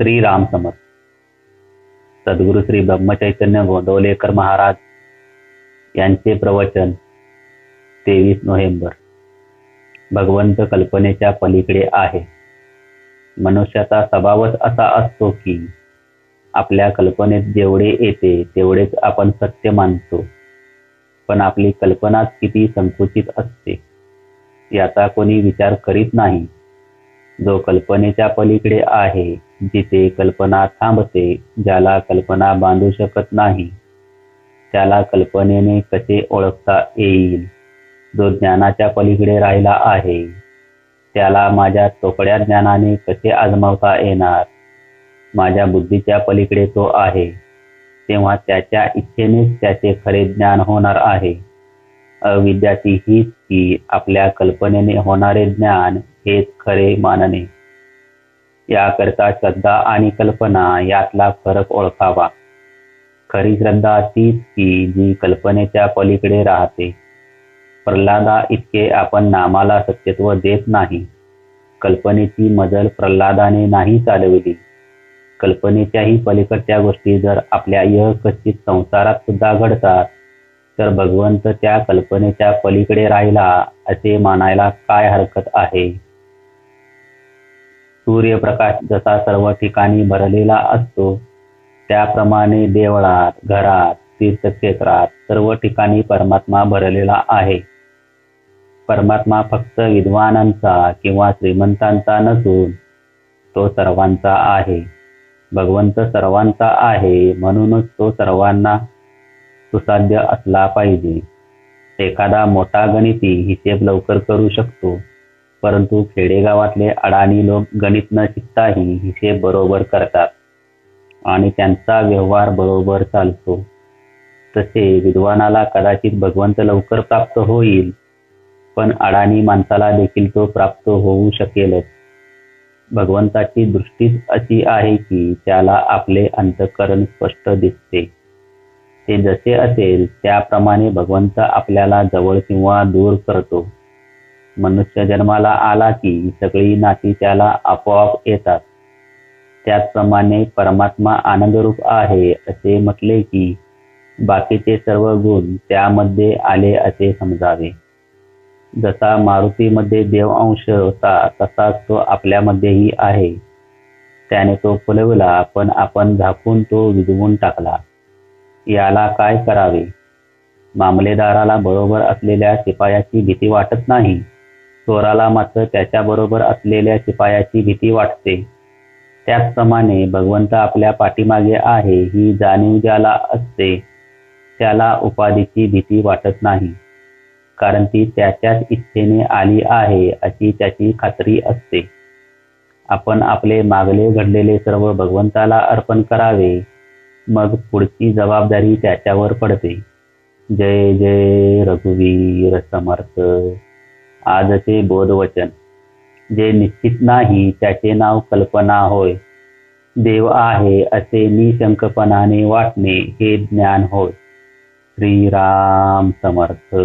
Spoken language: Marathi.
श्रीराम समर्थ. सद्गुरू श्री ब्रह्मचैतन्य गोंदवलेकर महाराज यांचे प्रवचन 23 नोव्हेंबर. भगवंत कल्पनेच्या पलीकडे आहे. मनुष्याचा स्वभावच असा असतो की आपल्या कल्पनेत जेवढे येते तेवढेच आपण सत्य मानतो, पण आपली कल्पनाच किती संकुचित असते याचा कोणी विचार करीत नाही. जो कल्पनेच्या पलीकडे आहे, जिथे कल्पना थांबते, ज्याला कल्पना बांधू शकत नाही, त्याला कल्पनेने कसे ओळखता येईल? जो ज्ञानाच्या पलीकडे राहिला आहे, त्याला माझ्या तोकड्या ज्ञानाने कसे आजमावता येणार? माझ्या बुद्धीच्या पलीकडे तो आहे, तेव्हा त्याच्या इच्छेनेच त्याचे खरे ज्ञान होणार आहे. अविद्याची हीच की आपल्या कल्पनेने होणारे ज्ञान हेच खरे मानणे. याकरता श्रद्धा आणि कल्पना यातला फरक ओळखावा. खरी श्रद्धा तीच की जी कल्पनेच्या पलीकडे राहते. प्रल्हादा इतके आपण नामाला सत्यत्व देत नाही. कल्पनेची मजल प्रल्हादाने नाही चालविली. कल्पनेच्याही पलीकडच्या गोष्टी जर आपल्या यःकश्चित संसारात सुद्धा घडतात, तर भगवंत त्या कल्पनेच्या पलीकडे राहिला असे मानायला काय हरकत आहे? सूर्यप्रकाश जसा सर्व ठिकाणी भरलेला असतो, त्याप्रमाणे देवळात, घरात, तीर्थक्षेत्रात सर्व ठिकाणी परमात्मा भरलेला आहे. परमात्मा फक्त विद्वानांचा किंवा श्रीमंतांचा नसून तो सर्वांचा आहे. भगवंत सर्वांचा आहे, म्हणूनच तो सर्वांना सुसाध्य असला पाहिजे. एखादा मोठा गणिती हिशेब लवकर करू शकतो, परंतु खेडेगावातले अडाणी लोक गणित न शिकताही हिशेब बरोबर करतात आणि त्यांचा व्यवहार बरोबर चालतो. तसे विद्वानाला कदाचित भगवंत लवकर प्राप्त होईल, पण अडाणी माणसाला देखील तो प्राप्त होऊ शकेलच. भगवंताची दृष्टीच अशी आहे की त्याला आपले अंतःकरण स्पष्ट दिसते. ते जसे असेल त्याप्रमाणे भगवंत आपल्याला जवळ किंवा दूर करतो. मनुष्य जन्माला आला की सगळी नाती त्याला आपोआप येतात. त्याचप्रमाणे परमात्मा आनंदरूप आहे असे म्हटले की बाकीचे सर्व गुण त्यामध्ये आले असे समजावे. जसा मारुतीमध्ये देव अंश होता, तसाच तो आपल्यामध्येही आहे. त्याने तो फुलवला, पण आपण झाकून तो विझवून टाकला. याला काय करावे? मामलेदाराला बरोबर असलेल्या शिपायाची भीती वाटत नाही, चोराला मात्र त्याच्याबरोबर असलेल्या शिपायाची भीती वाटते. त्याचप्रमाणे भगवंत आपल्या पाठीमागे आहे ही जाणीव ज्याला असते, त्याला उपाधीची भीती वाटत नाही, कारण ती त्याच्याच इच्छेने आली आहे अशी त्याची खात्री असते. आपण आपले मागले घडलेले सर्व भगवंताला अर्पण करावे, मग पुढची जबाबदारी त्याच्यावर पडते. जय जय रघुवीर समर्थ. आजचे बोधवचन. जे निश्चित नाही त्याचे नाव कल्पना होय. देव आहे असे निशंकपणाने वाटणे हे ज्ञान होय. श्रीराम समर्थ.